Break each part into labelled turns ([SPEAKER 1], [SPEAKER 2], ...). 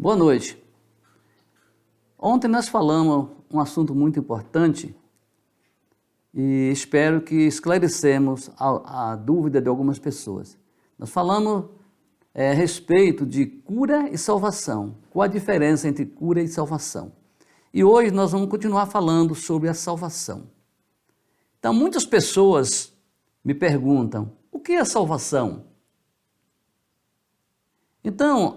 [SPEAKER 1] Boa noite. Ontem nós falamos um assunto muito importante e espero que esclarecemos a dúvida de algumas pessoas. Nós falamos a respeito de cura e salvação. Qual a diferença entre cura e salvação? E hoje nós vamos continuar falando sobre a salvação. Então, muitas pessoas me perguntam, o que é salvação? Então,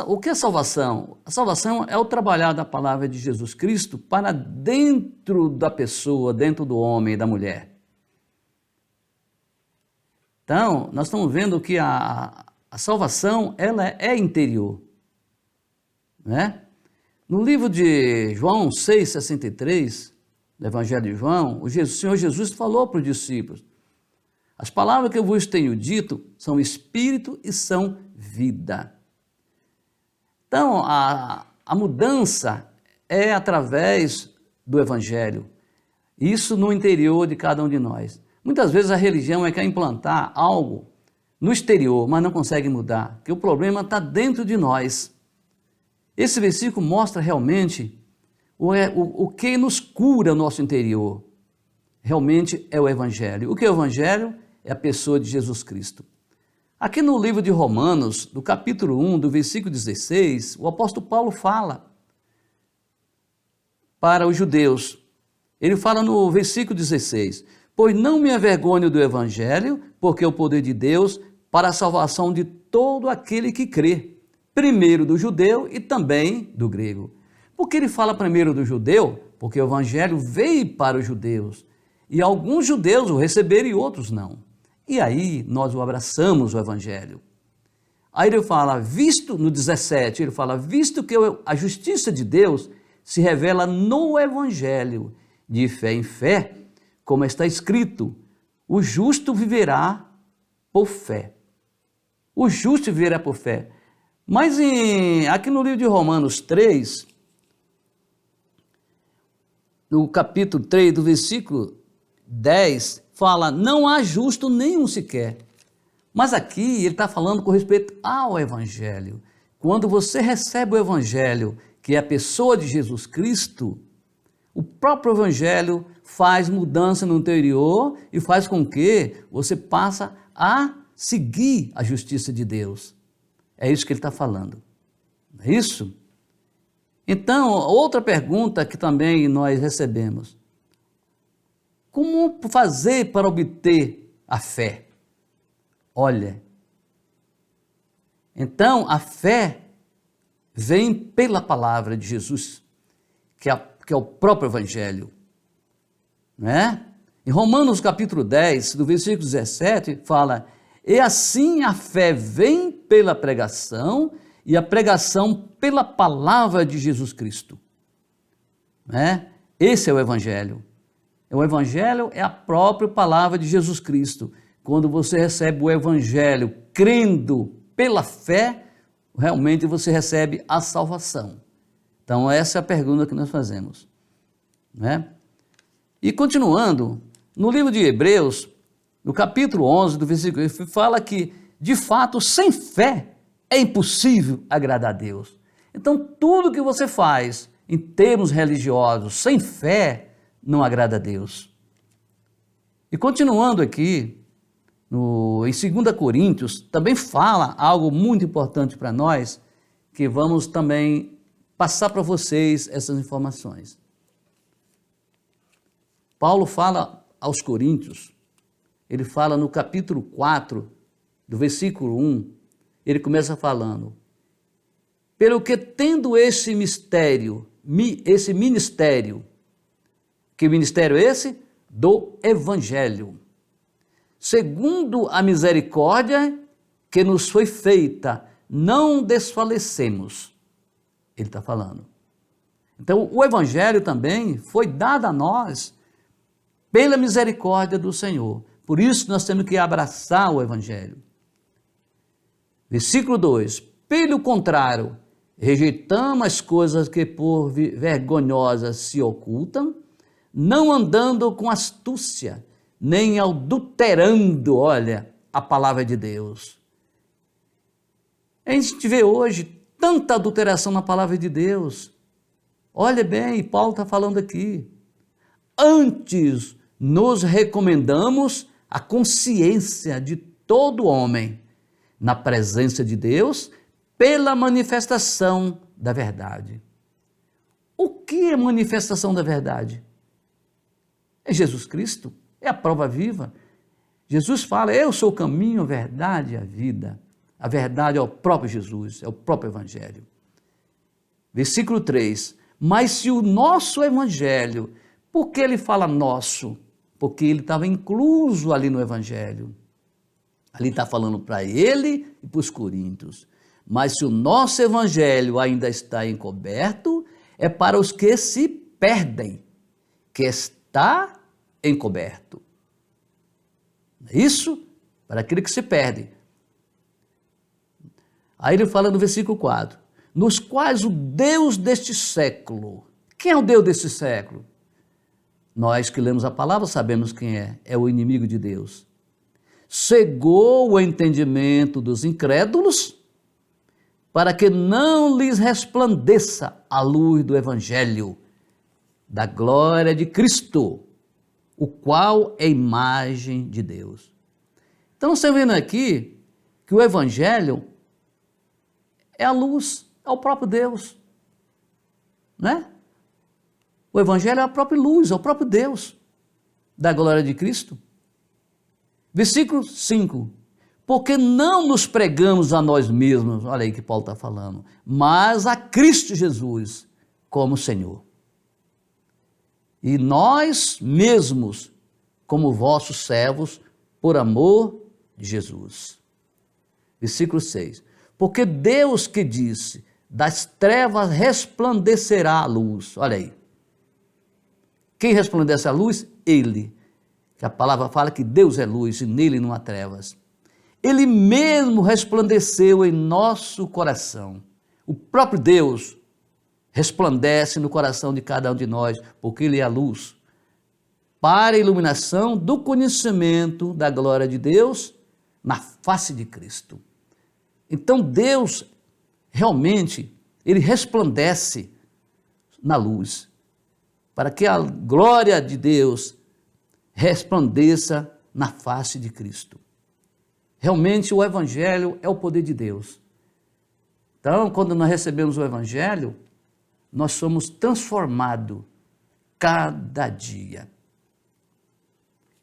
[SPEAKER 1] o que é salvação? A salvação é o trabalhar da palavra de Jesus Cristo para dentro da pessoa, dentro do homem e da mulher. Então, nós estamos vendo que a salvação ela é interior, né? No livro de João 6,63, do Evangelho de João, o Senhor Jesus falou para os discípulos, as palavras que eu vos tenho dito são espírito e são vida. Então, a mudança é através do Evangelho, isso no interior de cada um de nós. Muitas vezes a religião quer implantar algo no exterior, mas não consegue mudar, porque o problema está dentro de nós. Esse versículo mostra realmente o que nos cura o nosso interior. Realmente é o Evangelho. O que é o Evangelho? É a pessoa de Jesus Cristo. Aqui no livro de Romanos, do capítulo 1, do versículo 16, o apóstolo Paulo fala para os judeus. Ele fala no versículo 16, pois não me envergonho do Evangelho, porque é o poder de Deus para a salvação de todo aquele que crê, primeiro do judeu e também do grego. Por que ele fala primeiro do judeu? Porque o Evangelho veio para os judeus, e alguns judeus o receberam e outros não. E aí nós o abraçamos o Evangelho. Aí ele fala, no 17, ele fala, visto que a justiça de Deus se revela no Evangelho, de fé em fé, como está escrito, o justo viverá por fé. O justo viverá por fé. Mas aqui no livro de Romanos 3, no capítulo 3, do versículo 10, fala, não há justo nenhum sequer. Mas aqui ele está falando com respeito ao Evangelho. Quando você recebe o Evangelho, que é a pessoa de Jesus Cristo, o próprio Evangelho faz mudança no interior e faz com que você passe a seguir a justiça de Deus. É isso que ele está falando. Não é isso? Então, outra pergunta que também nós recebemos. Como fazer para obter a fé? Olha, então a fé vem pela palavra de Jesus, que é o próprio Evangelho, né? Em Romanos capítulo 10, do versículo 17, fala, e assim a fé vem pela pregação, e a pregação pela palavra de Jesus Cristo, né? Esse é o Evangelho. O Evangelho é a própria palavra de Jesus Cristo. Quando você recebe o Evangelho crendo pela fé, realmente você recebe a salvação. Então essa é a pergunta que nós fazemos, né? E continuando, no livro de Hebreus, no capítulo 11, do versículo 1, fala que, de fato, sem fé é impossível agradar a Deus. Então tudo que você faz em termos religiosos, sem fé, não agrada a Deus. E continuando aqui, em 2 Coríntios, também fala algo muito importante para nós, que vamos também passar para vocês essas informações. Paulo fala aos Coríntios, ele fala no capítulo 4, do versículo 1, ele começa falando, pelo que tendo esse ministério, que ministério é esse? Do Evangelho. Segundo a misericórdia que nos foi feita, não desfalecemos. Ele está falando. Então, o Evangelho também foi dado a nós pela misericórdia do Senhor. Por isso, nós temos que abraçar o Evangelho. Versículo 2. Pelo contrário, rejeitamos as coisas que por vergonhosas se ocultam, não andando com astúcia, nem adulterando, olha, a palavra de Deus. A gente vê hoje tanta adulteração na palavra de Deus. Olha bem, Paulo está falando aqui. Antes nos recomendamos a consciência de todo homem na presença de Deus pela manifestação da verdade. O que é manifestação da verdade? É Jesus Cristo, é a prova viva. Jesus fala, eu sou o caminho, a verdade e a vida. A verdade é o próprio Jesus, é o próprio Evangelho. Versículo 3, mas se o nosso Evangelho, por que ele fala nosso? Porque ele estava incluso ali no Evangelho. Ali está falando para ele e para os coríntios. Mas se o nosso Evangelho ainda está encoberto, é para os que se perdem, que está encoberto. Isso para aquele que se perde. Aí ele fala no versículo 4, nos quais o Deus deste século, quem é o Deus deste século? Nós que lemos a palavra sabemos quem é o inimigo de Deus. Cegou o entendimento dos incrédulos, para que não lhes resplandeça a luz do Evangelho, da glória de Cristo, o qual é a imagem de Deus. Então, você vendo aqui que o Evangelho é a luz, é o próprio Deus, né? O Evangelho é a própria luz, é o próprio Deus, da glória de Cristo. Versículo 5, porque não nos pregamos a nós mesmos, olha aí que Paulo está falando, mas a Cristo Jesus como Senhor. E nós mesmos, como vossos servos, por amor de Jesus. Versículo 6, porque Deus que disse, das trevas resplandecerá a luz, olha aí. Quem resplandece a luz? Ele. Que a palavra fala que Deus é luz e nele não há trevas. Ele mesmo resplandeceu em nosso coração. O próprio Deus resplandece no coração de cada um de nós, porque ele é a luz. Para a iluminação do conhecimento da glória de Deus na face de Cristo. Então Deus realmente, ele resplandece na luz, para que a glória de Deus resplandeça na face de Cristo. Realmente o Evangelho é o poder de Deus. Então, quando nós recebemos o Evangelho, nós somos transformados cada dia.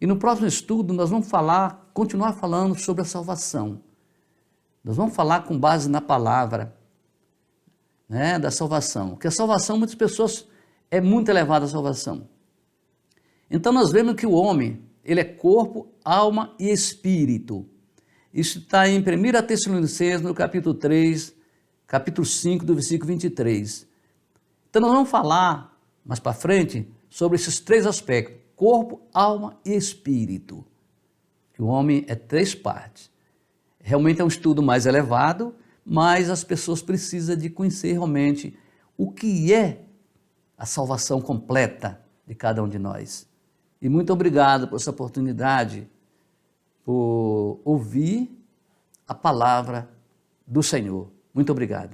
[SPEAKER 1] E no próximo estudo nós vamos continuar falando sobre a salvação. Nós vamos falar com base na palavra, né, da salvação. Porque a salvação, muitas pessoas, é muito elevada a salvação. Então nós vemos que o homem, ele é corpo, alma e espírito. Isso está em 1 Tessalonicenses, no capítulo 3, capítulo 5, do versículo 23. Então nós vamos falar, mais para frente, sobre esses três aspectos, corpo, alma e espírito. Que o homem é três partes. Realmente é um estudo mais elevado, mas as pessoas precisam de conhecer realmente o que é a salvação completa de cada um de nós. E muito obrigado por essa oportunidade, por ouvir a palavra do Senhor. Muito obrigado.